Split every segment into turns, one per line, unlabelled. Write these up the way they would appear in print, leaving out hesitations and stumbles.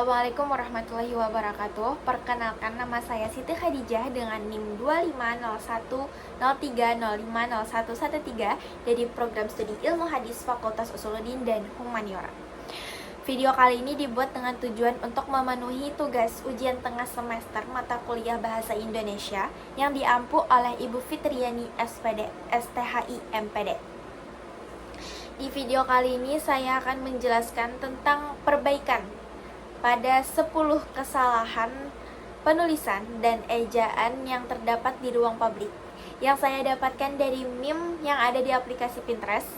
Assalamualaikum warahmatullahi wabarakatuh. Perkenalkan, nama saya Siti Khadijah dengan NIM 250103050113 dari program studi Ilmu Hadis Fakultas Usuluddin dan Humaniora. Video kali ini dibuat dengan tujuan untuk memenuhi tugas ujian tengah semester mata kuliah Bahasa Indonesia yang diampu oleh Ibu Fitriani SPD, STHI, MPD. Di video kali ini saya akan menjelaskan tentang perbaikan pada 10 kesalahan penulisan dan ejaan yang terdapat di ruang publik yang saya dapatkan dari meme yang ada di aplikasi Pinterest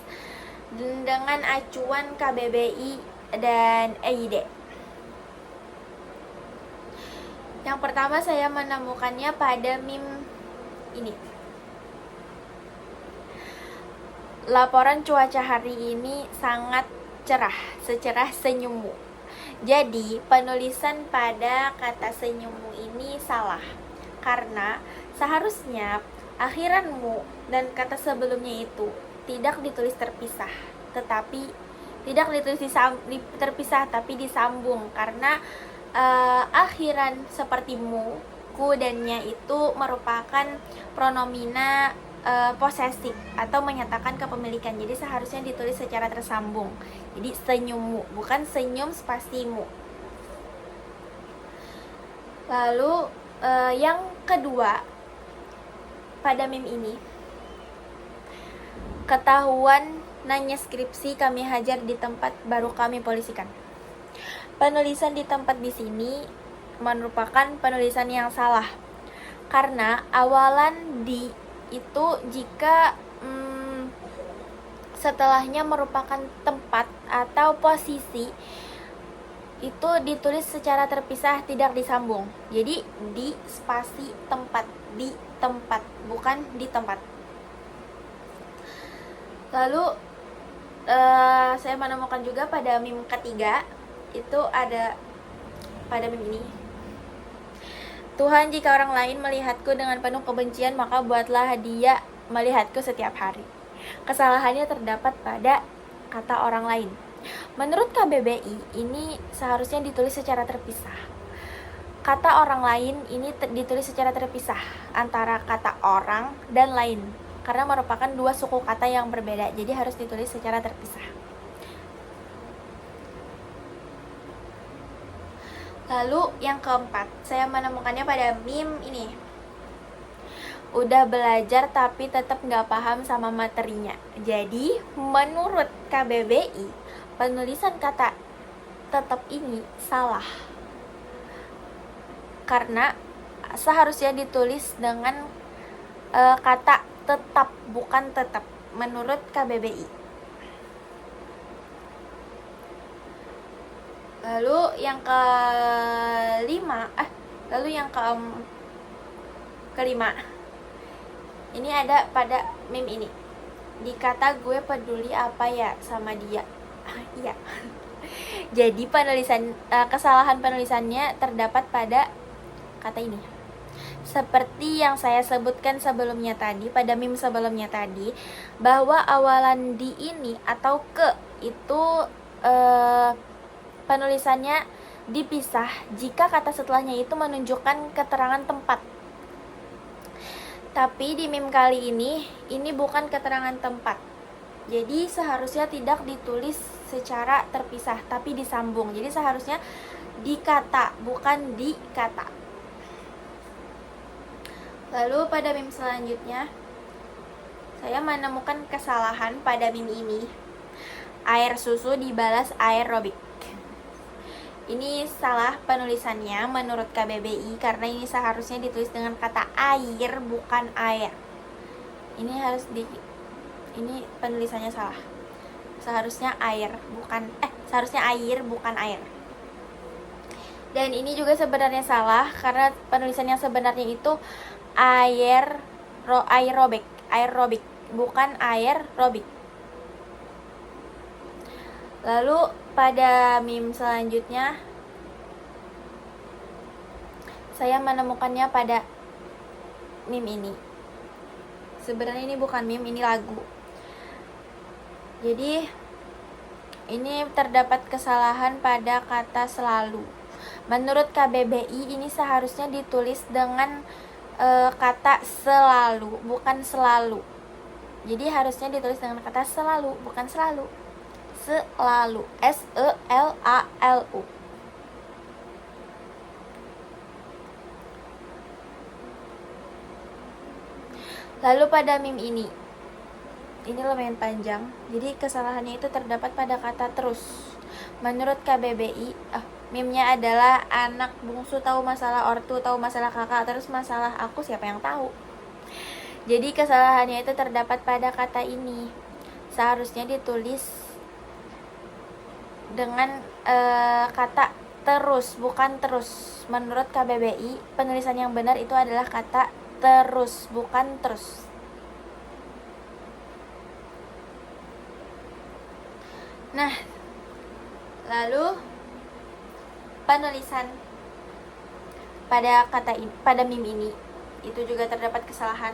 dengan acuan KBBI dan EID. Yang pertama saya menemukannya pada meme ini. Laporan cuaca hari ini sangat cerah, secerah senyummu. Jadi, penulisan pada kata senyummu ini salah. Karena seharusnya akhiranmu dan kata sebelumnya itu tidak ditulis terpisah, tetapi tidak ditulis terpisah tapi disambung, karena akhiran seperti mu, ku, dannya itu merupakan pronomina posesif atau menyatakan kepemilikan. Jadi seharusnya ditulis secara tersambung. Jadi senyummu, bukan senyum spasimu. Lalu yang kedua pada meme ini, ketahuan nanya skripsi kami hajar di tempat baru kami polisikan. Penulisan di tempat di sini merupakan penulisan yang salah, karena awalan di itu jika setelahnya merupakan tempat atau posisi itu ditulis secara terpisah, tidak disambung. Jadi di spasi tempat, di tempat, bukan di tempat. Lalu saya menemukan juga pada meme ketiga, itu ada pada meme ini. Tuhan, jika orang lain melihatku dengan penuh kebencian, maka buatlah dia melihatku setiap hari. Kesalahannya terdapat pada kata orang lain. Menurut KBBI, ini seharusnya ditulis secara terpisah. Kata orang lain ini ditulis secara terpisah antara kata orang dan lain, karena merupakan dua suku kata yang berbeda, jadi harus ditulis secara terpisah. Lalu yang keempat, saya menemukannya pada meme ini. Udah belajar tapi tetap nggak paham sama materinya. Jadi menurut KBBI, penulisan kata tetap ini salah, karena seharusnya ditulis dengan kata tetap, bukan tetap, menurut KBBI. Lalu yang kelima, ini ada pada meme ini. Dikata gue peduli apa ya sama dia. Iya. Jadi kesalahan penulisannya terdapat pada kata ini. Seperti yang saya sebutkan sebelumnya tadi, pada meme sebelumnya tadi, bahwa awalan di ini atau ke itu penulisannya dipisah jika kata setelahnya itu menunjukkan keterangan tempat. Tapi di meme kali ini bukan keterangan tempat. Jadi seharusnya tidak ditulis secara terpisah tapi disambung. Jadi seharusnya dikata, bukan dikata. Lalu pada meme selanjutnya, saya menemukan kesalahan pada meme ini. Air susu dibalas air robik. Ini salah penulisannya menurut KBBI, karena ini seharusnya ditulis dengan kata air, bukan air. Ini penulisannya salah. Seharusnya air, bukan air. Dan ini juga sebenarnya salah, karena penulisan yang sebenarnya itu air robik, bukan air robik. Lalu pada meme selanjutnya, saya menemukannya pada meme ini. Sebenarnya ini bukan meme, ini lagu. Jadi ini terdapat kesalahan pada kata selalu. Menurut KBBI ini seharusnya ditulis dengan kata selalu, bukan selalu. Jadi harusnya ditulis dengan kata selalu, bukan selalu. Selalu, SELALU. Lalu pada meme ini lumayan panjang. Jadi kesalahannya itu terdapat pada kata terus. Menurut KBBI, meme-nya adalah anak bungsu tahu masalah ortu, tahu masalah kakak, terus masalah aku siapa yang tahu. Jadi kesalahannya itu terdapat pada kata ini. Seharusnya ditulis dengan kata terus, bukan terus. Menurut KBBI, penulisan yang benar itu adalah kata terus, bukan terus. Nah, lalu penulisan pada kata ini, pada meme ini itu juga terdapat kesalahan,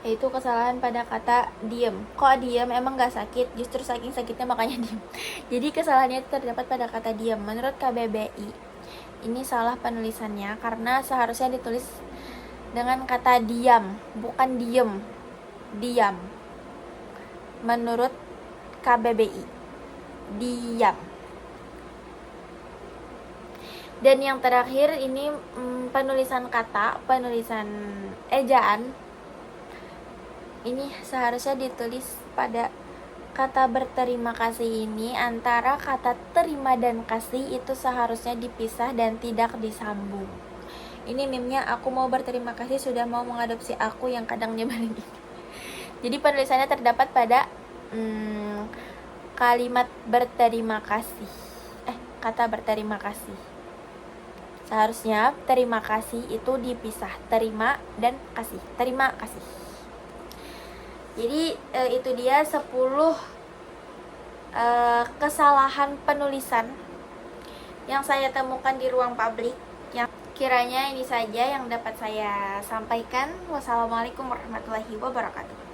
yaitu kesalahan pada kata diem. Kok diem? Emang gak sakit? Justru saking sakitnya makanya diem. Jadi kesalahannya itu terdapat pada kata diem. Menurut KBBI ini salah penulisannya karena seharusnya ditulis dengan kata diam, bukan diem. Diam. Menurut KBBI, diam. Dan yang terakhir ini penulisan kata, penulisan ejaan. Ini seharusnya ditulis pada kata berterima kasih ini. Antara kata terima dan kasih itu seharusnya dipisah dan tidak disambung. Ini meme-nya, aku mau berterima kasih sudah mau mengadopsi aku yang kadang nyebelin. Jadi penulisannya terdapat pada kalimat berterima kasih. Kata berterima kasih. Seharusnya terima kasih itu dipisah, terima dan kasih. Terima kasih. Jadi itu dia 10 kesalahan penulisan yang saya temukan di ruang publik. Yang kiranya ini saja yang dapat saya sampaikan. Wassalamualaikum warahmatullahi wabarakatuh.